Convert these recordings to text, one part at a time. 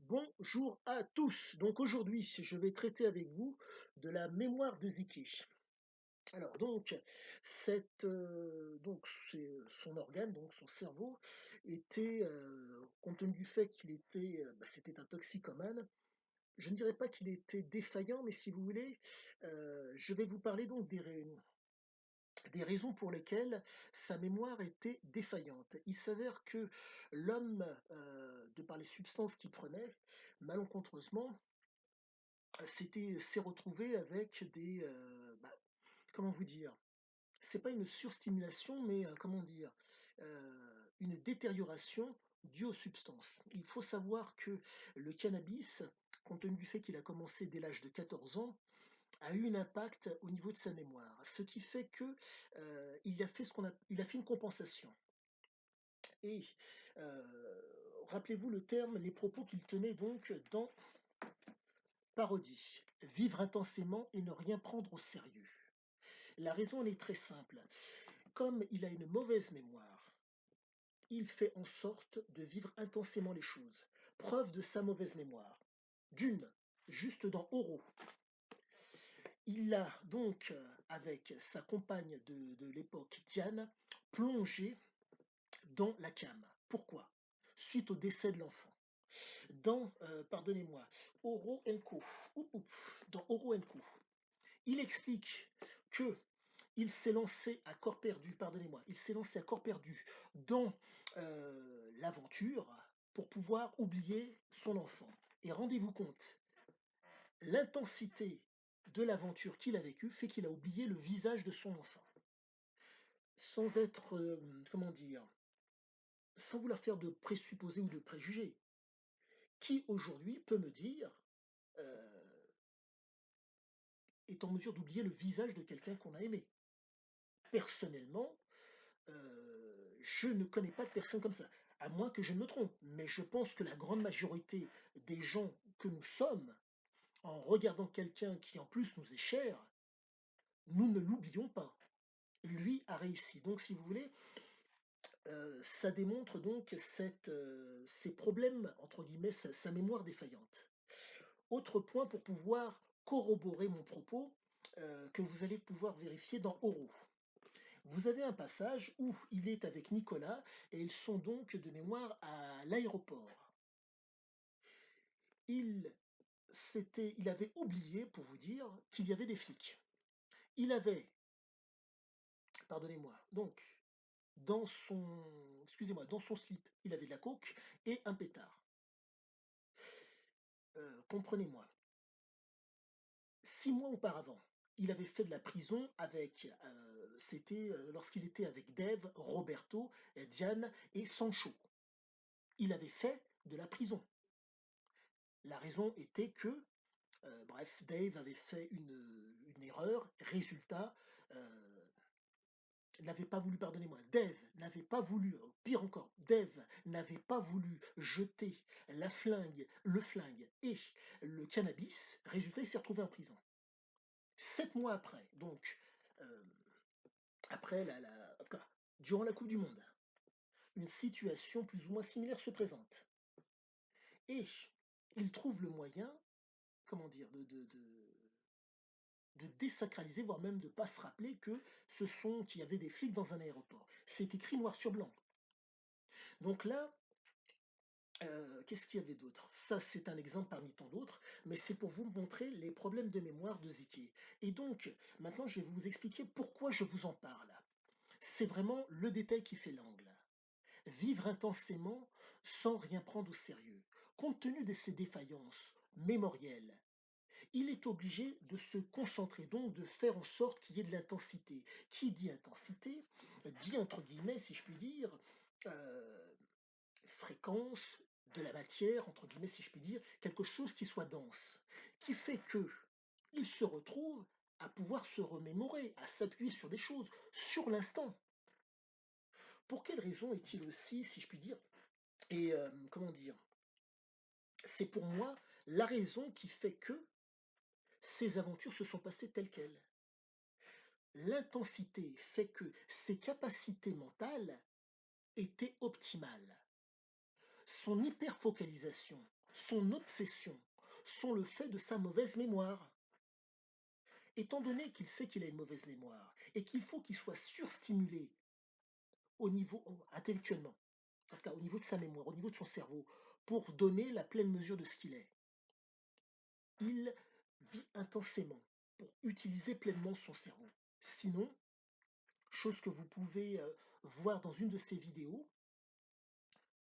Bonjour à tous. Donc aujourd'hui, je vais traiter avec vous de la mémoire de Ziki. Alors donc, c'est son organe, donc son cerveau, était, compte tenu du fait qu'il était, c'était un toxicomane. Je ne dirais pas qu'il était défaillant, mais si vous voulez, je vais vous parler donc des raisons pour lesquelles sa mémoire était défaillante. Il s'avère que l'homme, de par les substances qu'il prenait, malencontreusement, s'est retrouvé avec comment vous dire? C'est pas une surstimulation, mais comment dire? Une détérioration due aux substances. Il faut savoir que le cannabis, compte tenu du fait qu'il a commencé dès l'âge de 14 ans, a eu un impact au niveau de sa mémoire. Ce qui fait que, il a fait une compensation et rappelez-vous le terme, les propos qu'il tenait donc dans Parodie: «Vivre intensément et ne rien prendre au sérieux». La raison, elle est très simple. Comme il a une mauvaise mémoire, il fait en sorte de vivre intensément les choses. Preuve de sa mauvaise mémoire. D'une, juste dans Oro, il a donc, avec sa compagne de l'époque, Diane, plongé dans la came. Pourquoi? Suite au décès de l'enfant. Dans, pardonnez-moi, Oro Co. Dans Oro Co. Il explique que il s'est lancé à corps perdu, pardonnez-moi, il s'est lancé à corps perdu dans l'aventure pour pouvoir oublier son enfant. Et rendez-vous compte, l'intensité de l'aventure qu'il a vécue fait qu'il a oublié le visage de son enfant. Sans être, comment dire, sans vouloir faire de présupposés ou de préjugés. Qui aujourd'hui peut me dire, est en mesure d'oublier le visage de quelqu'un qu'on a aimé? Personnellement, je ne connais pas de personne comme ça, à moins que je me trompe, mais je pense que la grande majorité des gens que nous sommes, en regardant quelqu'un qui en plus nous est cher, nous ne l'oublions pas. Lui a réussi. Donc si vous voulez, ça démontre donc ces «problèmes» entre guillemets, sa mémoire défaillante. Autre point pour pouvoir corroborer mon propos, que vous allez pouvoir vérifier dans Oro. Vous avez un passage où il est avec Nicolas et ils sont donc de mémoire à l'aéroport. Il il avait oublié, pour vous dire, qu'il y avait des flics. Il avait, pardonnez-moi, donc dans son slip, il avait de la coke et un pétard. Comprenez-moi, 6 mois auparavant, il avait fait de la prison avec, lorsqu'il était avec Dave, Roberto, Diane et Sancho. Il avait fait de la prison. La raison était que, bref, Dave avait fait une erreur. Résultat, n'avait pas voulu, pardonnez-moi, Dave n'avait pas voulu, pire encore, Dave n'avait pas voulu jeter le flingue et le cannabis. Résultat, il s'est retrouvé en prison. 7 mois après, donc, euh, après en tout cas, durant la Coupe du Monde, une situation plus ou moins similaire se présente. Et il trouve le moyen, comment dire, de désacraliser, voire même de ne pas se rappeler qu'il y avait des flics dans un aéroport. C'est écrit noir sur blanc. Donc là, qu'est-ce qu'il y avait d'autre? Ça, c'est un exemple parmi tant d'autres, mais c'est pour vous montrer les problèmes de mémoire de Ziki. Et donc, maintenant, je vais vous expliquer pourquoi je vous en parle. C'est vraiment le détail qui fait l'angle. Vivre intensément sans rien prendre au sérieux. Compte tenu de ses défaillances mémorielles, il est obligé de se concentrer, donc de faire en sorte qu'il y ait de l'intensité. Qui dit intensité, dit entre guillemets, si je puis dire, euh, fréquence de la matière, entre guillemets, si je puis dire, quelque chose qui soit dense, qui fait que il se retrouve à pouvoir se remémorer, à s'appuyer sur des choses, sur l'instant. Pour quelle raison est-il aussi, si je puis dire, et comment dire, c'est pour moi la raison qui fait que ces aventures se sont passées telles quelles. L'intensité fait que ses capacités mentales étaient optimales. Son hyperfocalisation, Son obsession sont le fait de sa mauvaise mémoire. Étant donné qu'il sait qu'il a une mauvaise mémoire et qu'il faut qu'il soit surstimulé au niveau intellectuellement, en tout cas au niveau de sa mémoire, au niveau de son cerveau, pour donner la pleine mesure de ce qu'il est. Il vit intensément pour utiliser pleinement son cerveau. Sinon, chose que vous pouvez voir dans une de ses vidéos,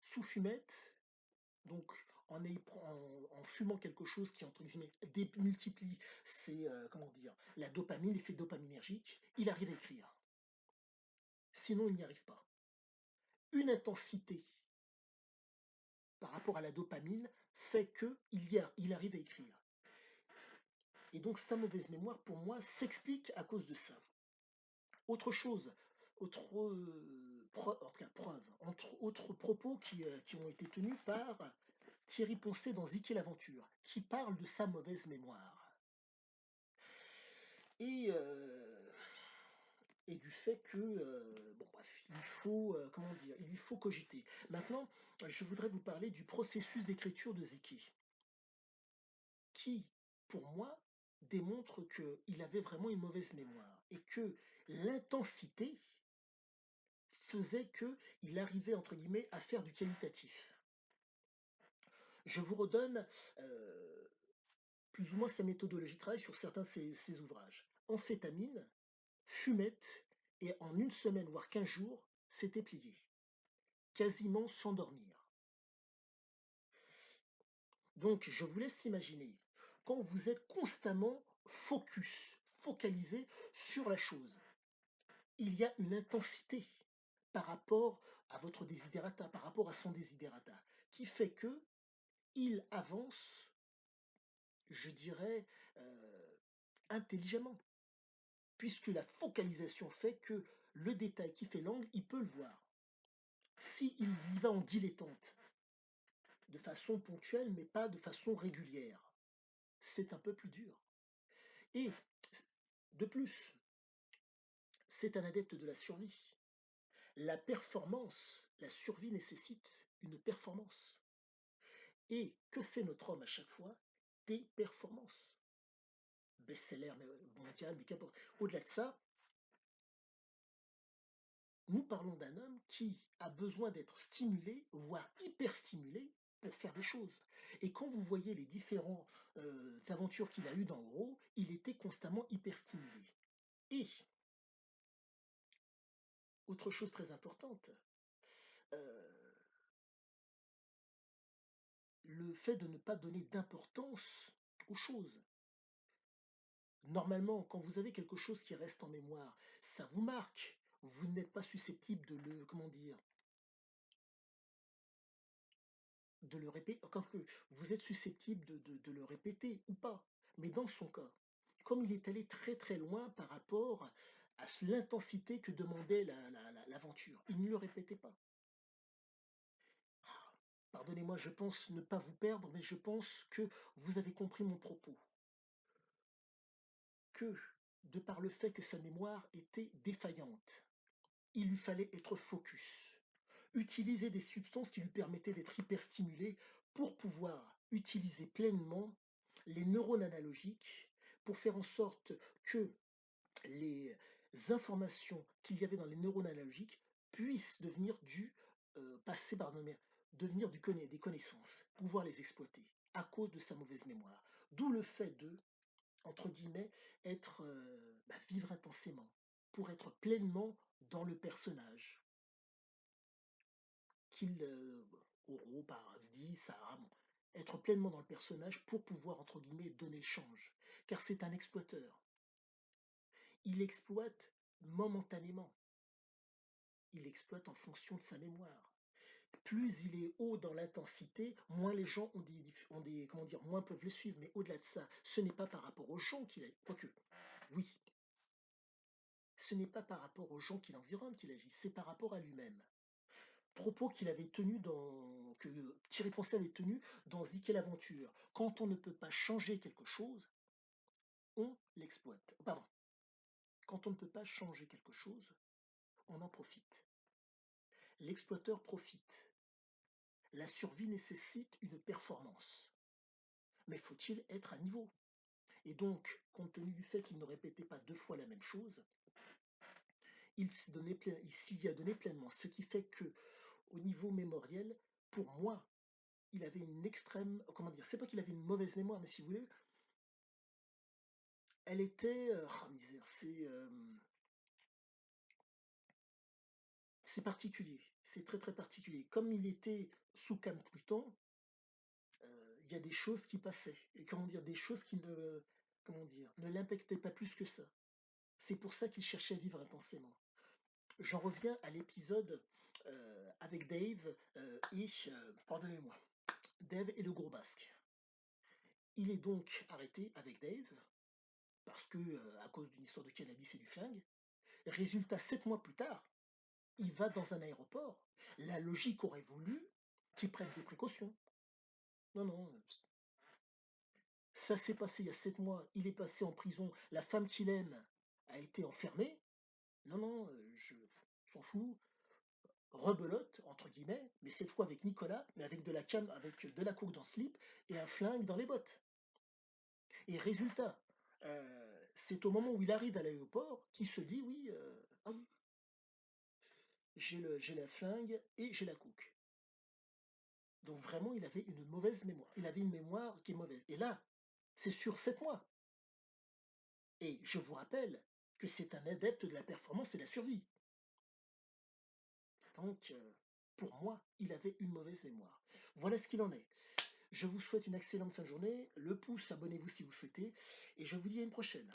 sous fumette, donc en fumant quelque chose qui, entre guillemets, démultiplie comment dire, la dopamine, l'effet dopaminergique, il arrive à écrire. Sinon, il n'y arrive pas. Une intensité par rapport à la dopamine fait qu'il arrive à écrire. Et donc sa mauvaise mémoire, pour moi, s'explique à cause de ça. Autre chose, en tout cas preuve, autres propos qui ont été tenus par Thierry Poncet dans Ziké l'aventure, qui parle de sa mauvaise mémoire. Et, et du fait que, bon bref, il lui faut cogiter. Maintenant, je voudrais vous parler du processus d'écriture de Ziké, qui, pour moi, démontre qu'il avait vraiment une mauvaise mémoire et que l'intensité faisait qu'il arrivait, entre guillemets, à faire du qualitatif. Je vous redonne plus ou moins sa méthodologie de travail sur certains de ses ouvrages. Amphétamine, fumette, et en une semaine, voire 15 jours, c'était plié, quasiment sans dormir. Donc, je vous laisse imaginer, quand vous êtes constamment focalisé sur la chose, il y a une intensité par rapport à votre desiderata, par rapport à son desiderata, qui fait que il avance, je dirais, intelligemment, puisque la focalisation fait que le détail qui fait l'angle, il peut le voir. S'il y va en dilettante, de façon ponctuelle, mais pas de façon régulière, c'est un peu plus dur. Et de plus, c'est un adepte de la survie. La performance, la survie nécessite une performance. Et que fait notre homme à chaque fois? Des performances. Best-seller mondial, mais qu'importe. Au-delà de ça, nous parlons d'un homme qui a besoin d'être stimulé, voire hyperstimulé, pour faire des choses. Et quand vous voyez les différentes aventures qu'il a eues dans Oro, il était constamment hyperstimulé. Et, autre chose très importante, euh, le fait de ne pas donner d'importance aux choses. Normalement, quand vous avez quelque chose qui reste en mémoire, ça vous marque. Vous n'êtes pas susceptible de le, comment dire, de le répéter, que vous êtes susceptible de le répéter ou pas. Mais dans son cas, comme il est allé très très loin par rapport à l'intensité que demandait l'aventure, il ne le répétait pas. Ah, pardonnez-moi, je pense ne pas vous perdre, mais je pense que vous avez compris mon propos. Que, de par le fait que sa mémoire était défaillante, il lui fallait être focus, utiliser des substances qui lui permettaient d'être hyperstimulé pour pouvoir utiliser pleinement les neurones analogiques pour faire en sorte que les informations qu'il y avait dans les neurones analogiques puissent passer devenir des connaissances, pouvoir les exploiter à cause de sa mauvaise mémoire. D'où le fait de, entre guillemets, vivre intensément pour être pleinement dans le personnage qu'il, Oro, Paravdi, Sarah, bon, être pleinement dans le personnage pour pouvoir, entre guillemets, «donner le change». Car c'est un exploiteur. Il exploite momentanément. Il exploite en fonction de sa mémoire. Plus il est haut dans l'intensité, moins les gens comment dire, moins peuvent le suivre. Mais au-delà de ça, ce n'est pas par rapport aux gens qu'il a, quoique, oui, ce n'est pas par rapport aux gens qui l'environnent qu'il agit, c'est par rapport à lui-même. Propos qu'il avait tenu que Thierry Poncet avait tenu dans Zick et l'aventure. Quand on ne peut pas changer quelque chose, on l'exploite. Pardon. Quand on ne peut pas changer quelque chose, on en profite. L'exploiteur profite. La survie nécessite une performance, mais faut-il être à niveau? Et donc, compte tenu du fait qu'il ne répétait pas 2 fois la même chose, il s'y a donné pleinement. Ce qui fait que, au niveau mémoriel, pour moi, il avait une extrême comment dire? C'est pas qu'il avait une mauvaise mémoire, mais si vous voulez, elle était, misère, c'est particulier, c'est très, très particulier. Comme il était sous cam tout le temps, il y a des choses qui passaient et comment dire? Des choses qui ne comment dire? Ne l'impactaient pas plus que ça. C'est pour ça qu'il cherchait à vivre intensément. J'en reviens à l'épisode, avec Dave, pardonnez-moi, Dave et le gros basque. Il est donc arrêté avec Dave parce que, à cause d'une histoire de cannabis et du flingue. Résultat, 7 mois plus tard, il va dans un aéroport. La logique aurait voulu qu'il prenne des précautions. Non, non, ça s'est passé il y a 7 mois, il est passé en prison, la femme qu'il aime a été enfermée. Non, non, je s'en fout, «rebelote» entre guillemets, mais cette fois avec Nicolas, mais avec de la coke dans le slip et un flingue dans les bottes. Et résultat, c'est au moment où il arrive à l'aéroport qu'il se dit: «Oui, ah oui, j'ai la flingue et j'ai la coke». Donc vraiment, il avait une mauvaise mémoire. Il avait une mémoire qui est mauvaise. Et là, c'est sur 7 mois. Et je vous rappelle que c'est un adepte de la performance et de la survie. Donc, pour moi, il avait une mauvaise mémoire. Voilà ce qu'il en est. Je vous souhaite une excellente fin de journée. Le pouce, abonnez-vous si vous le souhaitez. Et je vous dis à une prochaine.